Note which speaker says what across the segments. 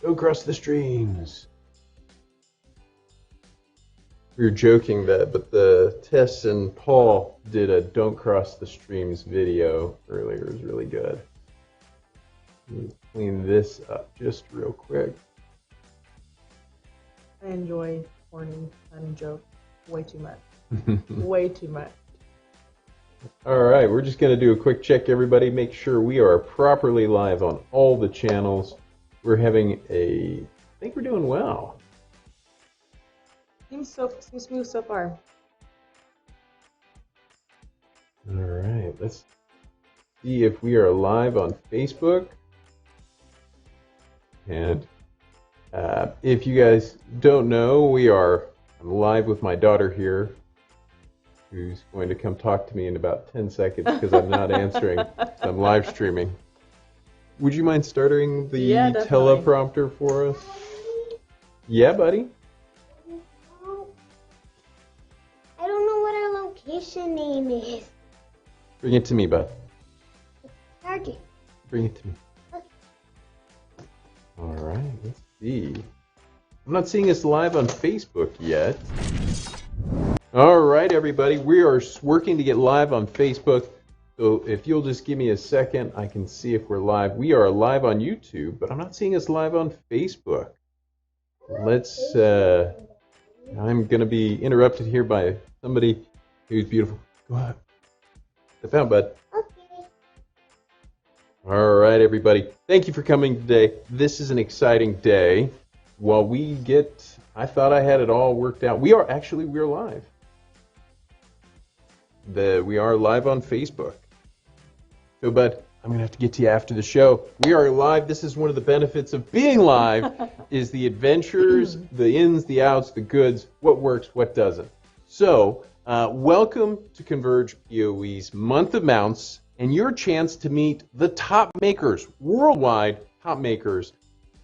Speaker 1: Go cross the streams. We were joking that, but the Tess and Paul did a Don't Cross the Streams video earlier. It was really good. Let me clean this up just real quick.
Speaker 2: I enjoy corny, funny jokes way too much. Way too much.
Speaker 1: All right, we're just going to do a quick check, everybody. Make sure we are properly live on all the channels. We're having I think we're doing well.
Speaker 2: Seems smooth so far.
Speaker 1: All right, let's see if we are live on Facebook. And if you guys don't know, I'm live with my daughter here, who's going to come talk to me in about 10 seconds because I'm not answering. So I'm live streaming. Would you mind starting the teleprompter for us? Yeah, buddy.
Speaker 3: I don't know what our location name is.
Speaker 1: Bring it to me, bud.
Speaker 3: Target.
Speaker 1: Bring it to me.
Speaker 3: Okay.
Speaker 1: All right, let's see. I'm not seeing us live on Facebook yet. All right, everybody, we are working to get live on Facebook. So if you'll just give me a second, I can see if we're live. We are live on YouTube, but I'm not seeing us live on Facebook. I'm going to be interrupted here by somebody who's beautiful. Go ahead. Step out, bud.
Speaker 3: Okay.
Speaker 1: All right, everybody. Thank you for coming today. This is an exciting day. While I thought I had it all worked out. We're live. We are live on Facebook. So, bud, I'm going to have to get to you after the show. We are live. This is one of the benefits of being live is the adventures, the ins, the outs, the goods, what works, what doesn't. So, welcome to CONVERGE POE's Month of Mounts and your chance to meet the top makers, worldwide top makers.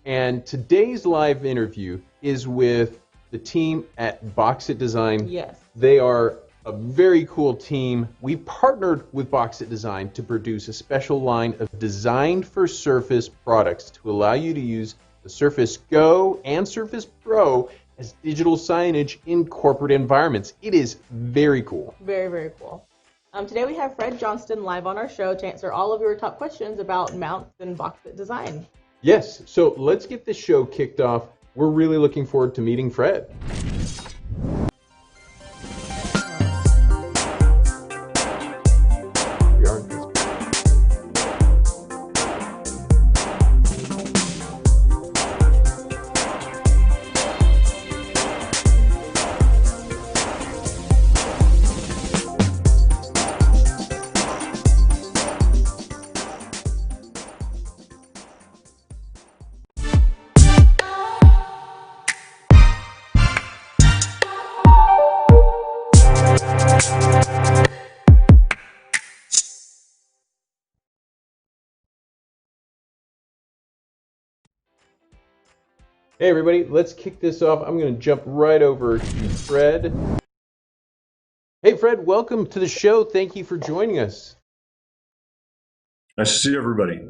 Speaker 1: And today's live interview is with the team at Box It Design.
Speaker 2: Yes.
Speaker 1: They are a very cool team. We partnered with Box It Design to produce a special line of designed for Surface products to allow you to use the Surface Go and Surface Pro as digital signage in corporate environments. It is very cool.
Speaker 2: Very, very cool. Today we have Fred Johnston live on our show to answer all of your top questions about mounts and Box It Design.
Speaker 1: Yes, so let's get this show kicked off. We're really looking forward to meeting Fred. Hey everybody, let's kick this off. I'm going to jump right over to Fred. Hey Fred, welcome to the show. Thank you for joining us.
Speaker 4: Nice to see everybody.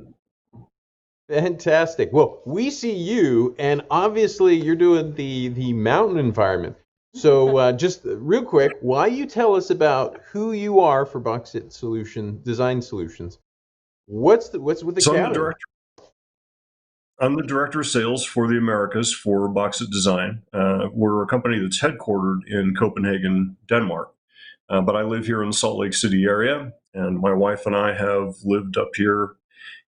Speaker 1: Fantastic. Well, we see you, and obviously you're doing the mountain environment. So just real quick, why you tell us about who you are for Box It Design Solutions? What's with the
Speaker 4: So I'm the director of sales for the Americas for Box It Design. We're a company that's headquartered in Copenhagen, Denmark. But I live here in the Salt Lake City area, and my wife and I have lived up here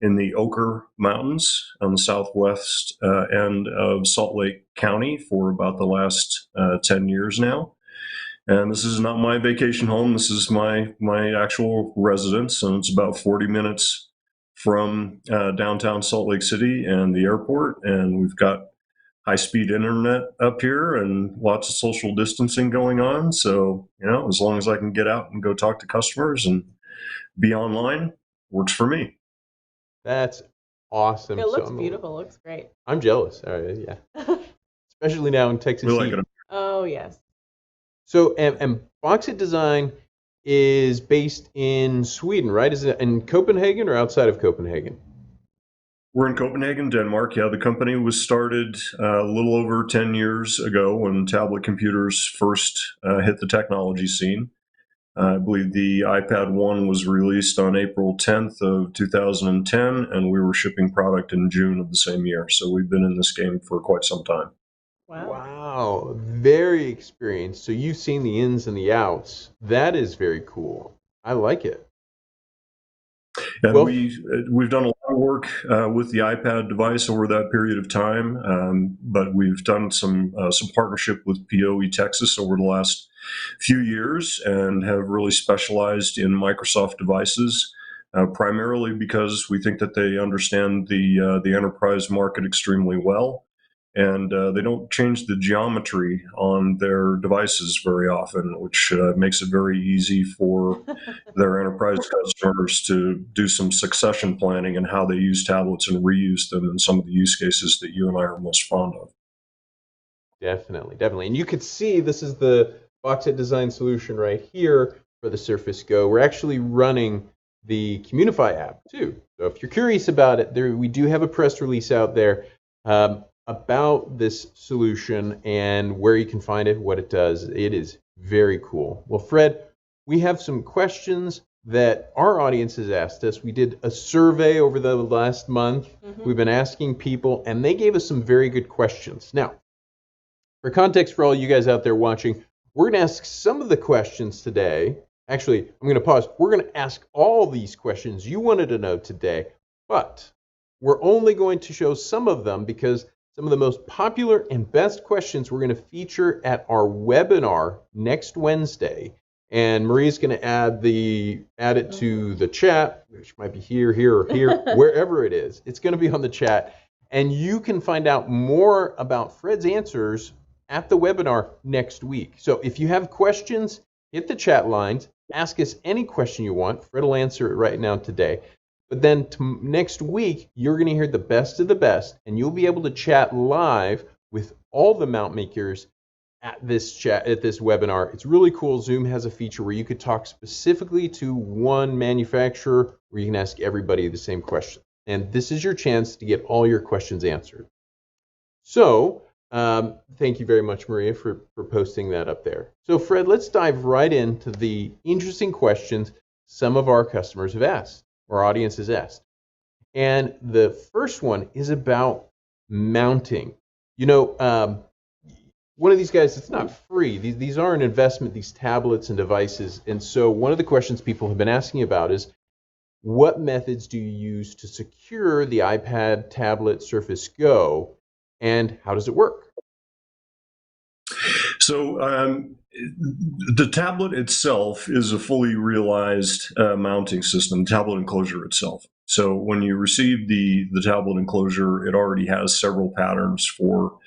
Speaker 4: in the Ochre Mountains on the southwest end of Salt Lake County for about the last 10 years now. And this is not my vacation home. This is my actual residence, and it's about 40 minutes from downtown Salt Lake City and the airport. And we've got high-speed internet up here and lots of social distancing going on. So, as long as I can get out and go talk to customers and be online, works for me.
Speaker 1: That's awesome.
Speaker 2: It looks beautiful. It looks great.
Speaker 1: I'm jealous. All right, yeah. Especially now in Texas.
Speaker 4: We like it.
Speaker 2: Oh, yes.
Speaker 1: So, and Box It Design is based in Sweden, right? Is it in Copenhagen or outside of Copenhagen?
Speaker 4: We're in Copenhagen, Denmark. Yeah, the company was started a little over 10 years ago when tablet computers first hit the technology scene. I believe the iPad 1 was released on April 10th of 2010, and we were shipping product in June of the same year. So we've been in this game for quite some time.
Speaker 2: Wow.
Speaker 1: Wow, very experienced. So you've seen the ins and the outs. That is very cool. I like it.
Speaker 4: And
Speaker 1: Well,
Speaker 4: we've done a lot of work with the iPad device over that period of time, but we've done some partnership with POE Texas over the last few years and have really specialized in Microsoft devices, primarily because we think that they understand the enterprise market extremely well. And they don't change the geometry on their devices very often, which makes it very easy for their enterprise customers to do some succession planning and how they use tablets and reuse them in some of the use cases that you and I are most fond of.
Speaker 1: definitely, definitely. And you could see this is the box set design solution right here for the Surface Go. We're actually running the Communify app too. So if you're curious about it, we do have a press release out there about this solution and where you can find it, what it does. It is very cool. Well, Fred, we have some questions that our audience has asked us. We did a survey over the last month. We've been asking people, and they gave us some very good questions. Now, for context for all you guys out there watching, we're going to ask some of the questions today. Actually, I'm going to pause. We're going to ask all these questions you wanted to know today, but we're only going to show some of them because some of the most popular and best questions we're going to feature at our webinar next Wednesday. And Maria's going to add it to the chat, which might be here, or here, wherever it is. It's going to be on the chat. And you can find out more about Fred's answers at the webinar next week. So if you have questions, hit the chat lines, ask us any question you want. Fred will answer it right now today. But then next week, you're going to hear the best of the best, and you'll be able to chat live with all the mount makers at this webinar. It's really cool. Zoom has a feature where you could talk specifically to one manufacturer, where you can ask everybody the same question. And this is your chance to get all your questions answered. So thank you very much, Maria, for posting that up there. So Fred, let's dive right into the interesting questions some of our customers have asked, our audience has asked. And the first one is about mounting. You know, one of these guys, it's not free. These are an investment, these tablets and devices. And so one of the questions people have been asking about is, what methods do you use to secure the iPad, tablet, Surface Go, and how does it work?
Speaker 4: So the tablet itself is a fully realized mounting system, tablet enclosure itself. So when you receive the tablet enclosure, it already has several patterns for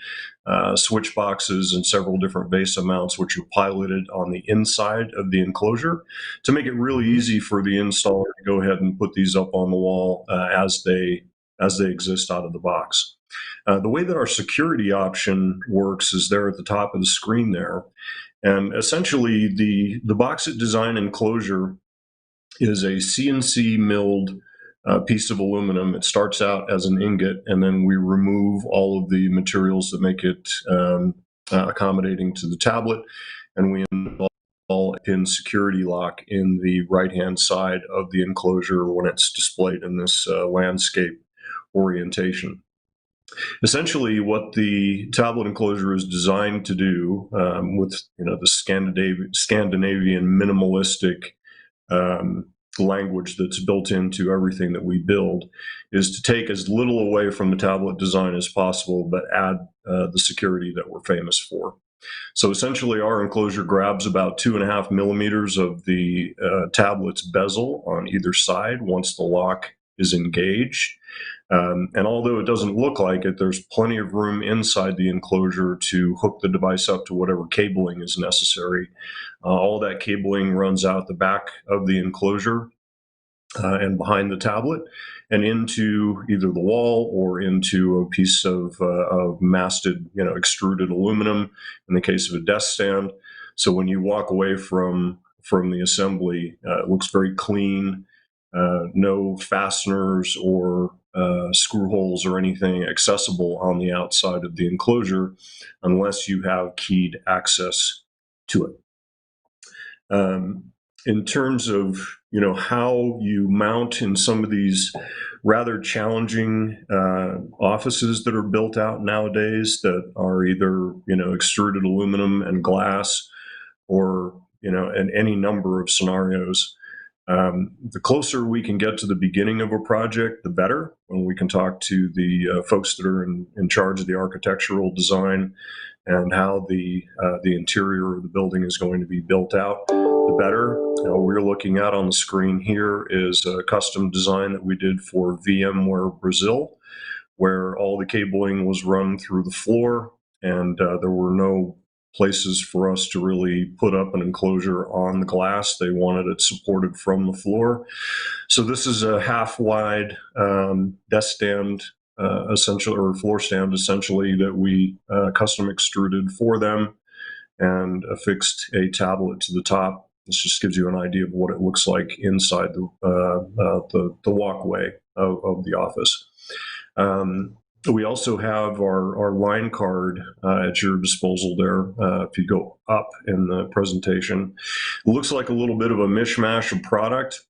Speaker 4: switch boxes and several different VESA mounts, which are piloted on the inside of the enclosure to make it really easy for the installer to go ahead and put these up on the wall as they exist out of the box. The way that our security option works is there at the top of the screen there. And essentially, the box design enclosure is a CNC milled piece of aluminum. It starts out as an ingot, and then we remove all of the materials that make it accommodating to the tablet, and we install a pin security lock in the right-hand side of the enclosure when it's displayed in this landscape orientation. Essentially, what the tablet enclosure is designed to do, with the Scandinavian minimalistic language that's built into everything that we build, is to take as little away from the tablet design as possible, but add the security that we're famous for. So essentially, our enclosure grabs about 2.5 millimeters of the tablet's bezel on either side once the lock is engaged. And although it doesn't look like it, there's plenty of room inside the enclosure to hook the device up to whatever cabling is necessary. All that cabling runs out the back of the enclosure and behind the tablet and into either the wall or into a piece of masted, extruded aluminum in the case of a desk stand. So when you walk away from the assembly, it looks very clean. No fasteners or screw holes or anything accessible on the outside of the enclosure unless you have keyed access to it. In terms of how you mount in some of these rather challenging offices that are built out nowadays that are either extruded aluminum and glass, or in any number of scenarios, the closer we can get to the beginning of a project, the better. When we can talk to the folks that are in charge of the architectural design and how the interior of the building is going to be built out, the better. We're looking at on the screen here is a custom design that we did for VMware Brazil, where all the cabling was run through the floor, and there were no places for us to really put up an enclosure on the glass. They wanted it supported from the floor. So this is a half-wide desk stand, essentially, or floor stand, essentially, that we custom extruded for them and affixed a tablet to the top. This just gives you an idea of what it looks like inside the walkway of the office. We also have our line card at your disposal there. If you go up in the presentation, it looks like a little bit of a mishmash of product,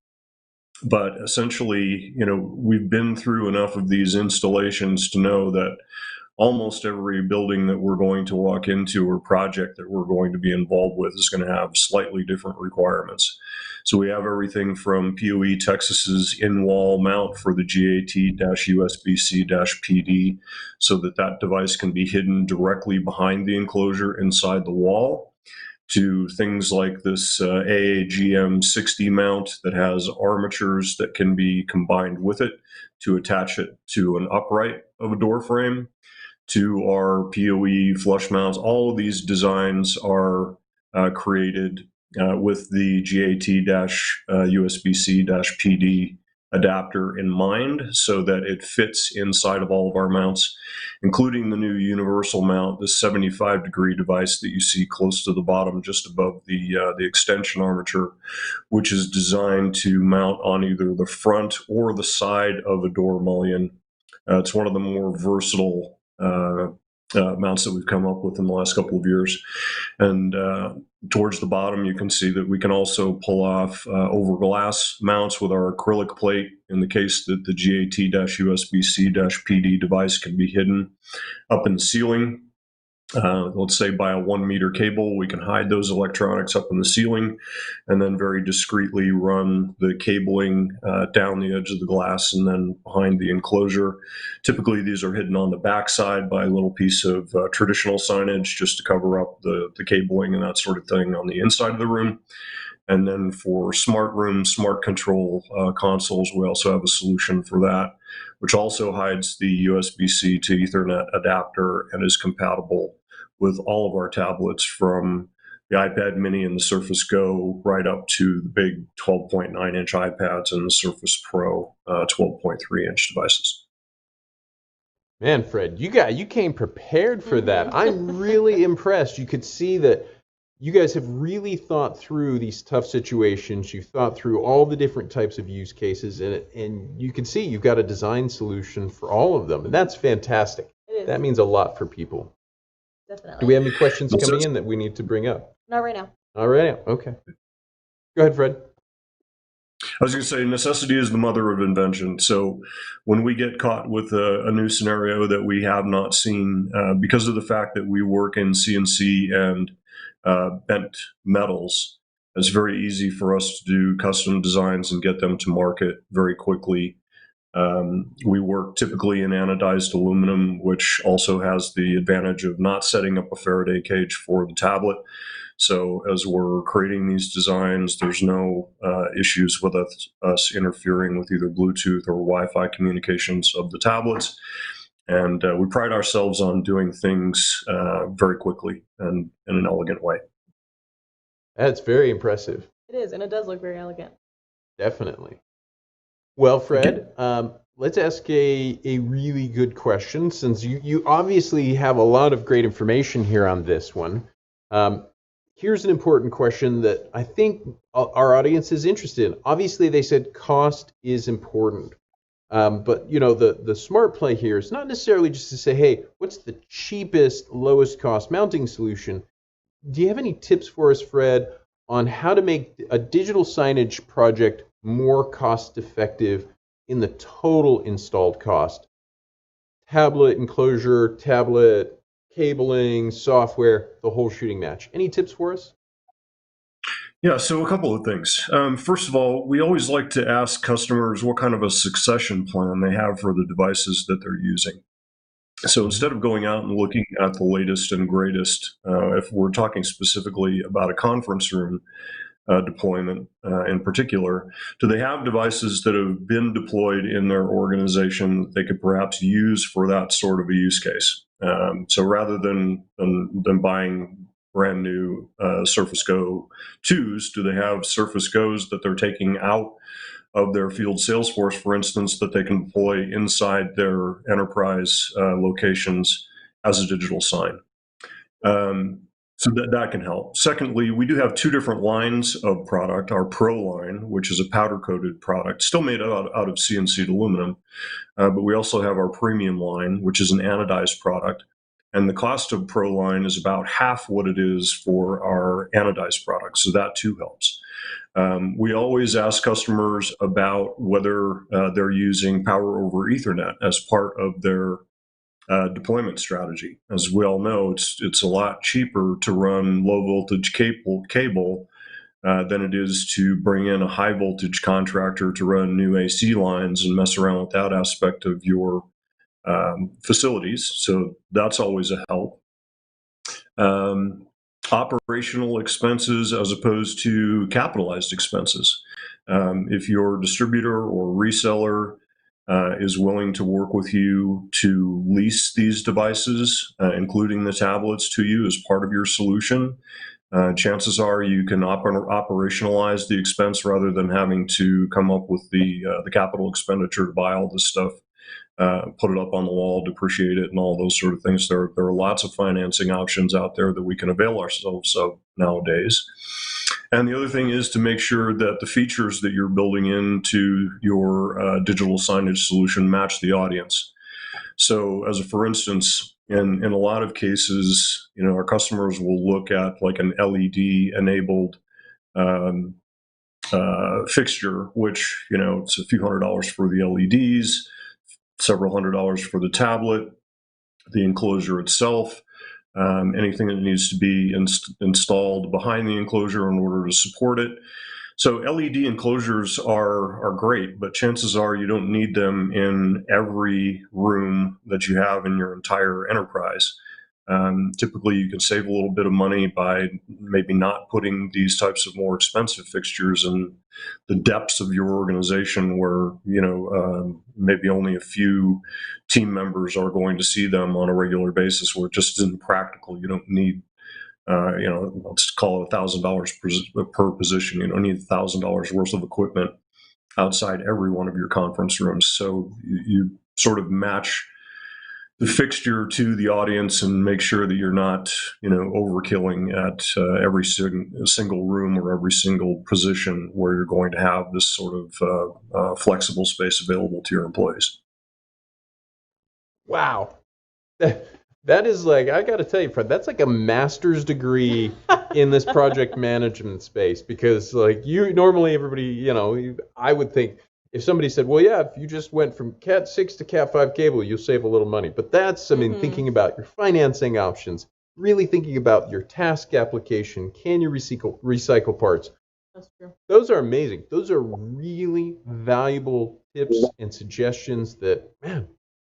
Speaker 4: but essentially, we've been through enough of these installations to know that almost every building that we're going to walk into or project that we're going to be involved with is going to have slightly different requirements. So we have everything from POE Texas's in-wall mount for the GAT-USB-C-PD, so that device can be hidden directly behind the enclosure inside the wall, to things like this AAGM 60 mount that has armatures that can be combined with it to attach it to an upright of a door frame, to our POE flush mounts. All of these designs are created with the GAT-USB-C-PD adapter in mind, so that it fits inside of all of our mounts, including the new universal mount, the 75-degree device that you see close to the bottom, just above the extension armature, which is designed to mount on either the front or the side of a door mullion. It's one of the more versatile mounts that we've come up with in the last couple of years. And towards the bottom, you can see that we can also pull off over glass mounts with our acrylic plate in the case that the GAT-USB-C-PD device can be hidden up in the ceiling. Let's say by a 1 meter cable, we can hide those electronics up in the ceiling and then very discreetly run the cabling down the edge of the glass and then behind the enclosure. Typically, these are hidden on the backside by a little piece of traditional signage just to cover up the cabling and that sort of thing on the inside of the room. And then for smart rooms, smart control consoles, we also have a solution for that, which also hides the USB-C to Ethernet adapter and is compatible with all of our tablets, from the iPad mini and the Surface Go right up to the big 12.9-inch iPads and the Surface Pro 12.3-inch devices.
Speaker 1: Man, Fred, you came prepared for that. I'm really impressed. You could see that you guys have really thought through these tough situations. You've thought through all the different types of use cases, and you can see you've got a design solution for all of them, and that's fantastic. That means a lot for people.
Speaker 2: Definitely.
Speaker 1: Do we have any questions coming in that we need to bring up?
Speaker 2: Not right now.
Speaker 1: All right. Okay. Go ahead, Fred.
Speaker 4: I was going to say, necessity is the mother of invention. So when we get caught with a new scenario that we have not seen, because of the fact that we work in CNC and bent metals, it's very easy for us to do custom designs and get them to market very quickly. We work typically in anodized aluminum, which also has the advantage of not setting up a Faraday cage for the tablet. So as we're creating these designs, there's no issues with us interfering with either Bluetooth or Wi-Fi communications of the tablets. And we pride ourselves on doing things very quickly and in an elegant way.
Speaker 1: That's very impressive.
Speaker 2: It is, and it does look very elegant.
Speaker 1: Definitely. Well, Fred, let's ask a really good question, since you obviously have a lot of great information here on this one. Here's an important question that I think our audience is interested in. Obviously, they said cost is important. But the smart play here is not necessarily just to say, hey, what's the cheapest, lowest cost mounting solution? Do you have any tips for us, Fred, on how to make a digital signage project more cost effective in the total installed cost? Tablet enclosure, tablet cabling, software, the whole shooting match. Any tips for us?
Speaker 4: Yeah, so a couple of things. First of all, we always like to ask customers what kind of a succession plan they have for the devices that they're using. So instead of going out and looking at the latest and greatest, if we're talking specifically about a conference room deployment in particular, do they have devices that have been deployed in their organization that they could perhaps use for that sort of a use case? So rather than buying brand new Surface Go 2s, do they have Surface Go's that they're taking out of their field sales force, for instance, that they can deploy inside their enterprise locations as a digital sign? So that can help. Secondly, we do have two different lines of product. Our Pro line, which is a powder-coated product, still made out of CNC'd aluminum, but we also have our premium line, which is an anodized product. And the cost of Pro line is about half what it is for our anodized product, so that too helps. We always ask customers about whether they're using power over Ethernet as part of their deployment strategy. As we all know, it's a lot cheaper to run low voltage cable than it is to bring in a high voltage contractor to run new AC lines and mess around with that aspect of your facilities. So that's always a help. Operational expenses as opposed to capitalized expenses. If your distributor or reseller is willing to work with you to lease these devices, including the tablets, to you as part of your solution, chances are you can operationalize the expense rather than having to come up with the capital expenditure to buy all this stuff, put it up on the wall, depreciate it, and all those sort of things. There are lots of financing options out there that we can avail ourselves of nowadays. And the other thing is to make sure that the features that you're building into your digital signage solution match the audience. So as a for instance, in a lot of cases, our customers will look at like an LED enabled fixture, which, it's a few $100s for the LEDs, several $100s for the tablet, the enclosure itself, anything that needs to be installed behind the enclosure in order to support it. So LED enclosures are great, but chances are you don't need them in every room that you have in your entire enterprise. Typically, you can save a little bit of money by maybe not putting these types of more expensive fixtures in the depths of your organization where, maybe only a few team members are going to see them on a regular basis, where it just isn't practical. You don't need, let's call it $1,000 per position. You don't need $1,000 worth of equipment outside every one of your conference rooms. So you sort of match the fixture to the audience and make sure that you're not, overkilling at every single room or every single position where you're going to have this sort of flexible space available to your employees.
Speaker 1: Wow. That is like, I got to tell you, Fred, that's like a master's degree in this project management space, because like normally everybody, I would think, if somebody said, well, yeah, if you just went from Cat 6 to Cat 5 cable, you'll save a little money. But that's, thinking about your financing options, really thinking about your task application, can you recycle parts?
Speaker 2: That's true.
Speaker 1: Those are amazing. Those are really valuable tips and suggestions that, man,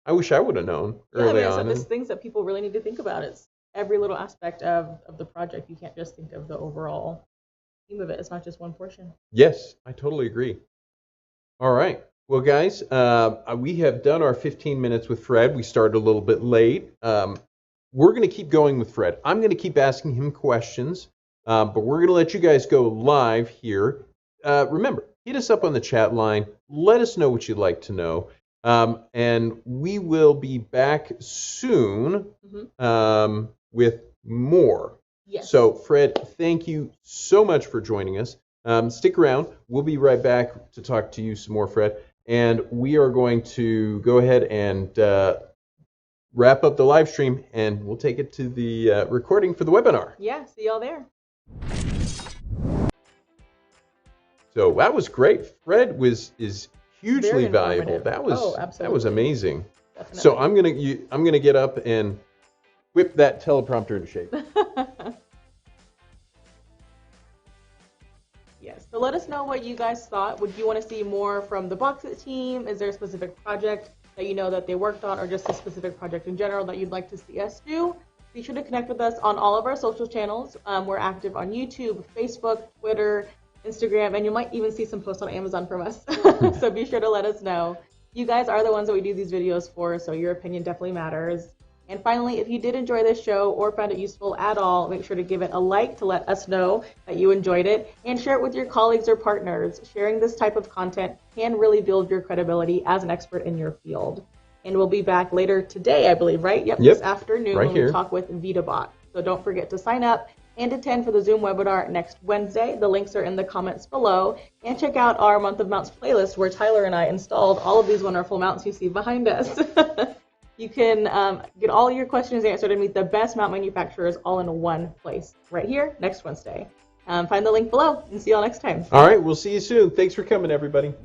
Speaker 1: I wish I would have known early on.
Speaker 2: There's things that people really need to think about. It's every little aspect of the project. You can't just think of the overall theme of it. It's not just one portion.
Speaker 1: Yes, I totally agree. All right. Well, guys, we have done our 15 minutes with Fred. We started a little bit late. We're going to keep going with Fred. I'm going to keep asking him questions, but we're going to let you guys go live here. Remember, hit us up on the chat line. Let us know what you'd like to know. And we will be back soon with more.
Speaker 2: Yes.
Speaker 1: So, Fred, thank you so much for joining us. Stick around. We'll be right back to talk to you some more, Fred. and we are going to go ahead and wrap up the live stream, and we'll take it to the recording for the webinar.
Speaker 2: Yeah, see y'all there.
Speaker 1: So that was great. Fred is hugely
Speaker 2: Very
Speaker 1: valuable.
Speaker 2: informative.
Speaker 1: That was amazing.
Speaker 2: Definitely.
Speaker 1: So I'm gonna get up and whip that teleprompter into shape.
Speaker 2: Yes. So let us know what you guys thought. Would you want to see more from the Box It team? Is there a specific project that you know that they worked on, or just a specific project in general that you'd like to see us do? Be sure to connect with us on all of our social channels. We're active on YouTube, Facebook, Twitter, Instagram, and you might even see some posts on Amazon from us. So be sure to let us know. You guys are the ones that we do these videos for, so your opinion definitely matters. And finally, if you did enjoy this show or found it useful at all, make sure to give it a like to let us know that you enjoyed it, and share it with your colleagues or partners. Sharing this type of content can really build your credibility as an expert in your field. And we'll be back later today, I believe, right? Yep. This afternoon
Speaker 1: right
Speaker 2: when
Speaker 1: here.
Speaker 2: we talk with Vidabox. So don't forget to sign up and attend for the Zoom webinar next Wednesday. The links are in the comments below. And check out our Month of Mounts playlist, where Tyler and I installed all of these wonderful mounts you see behind us. You can get all your questions answered and meet the best mount manufacturers all in one place, right here next Wednesday. Find the link below, and see you all next time.
Speaker 1: All right, we'll see you soon. Thanks for coming, everybody.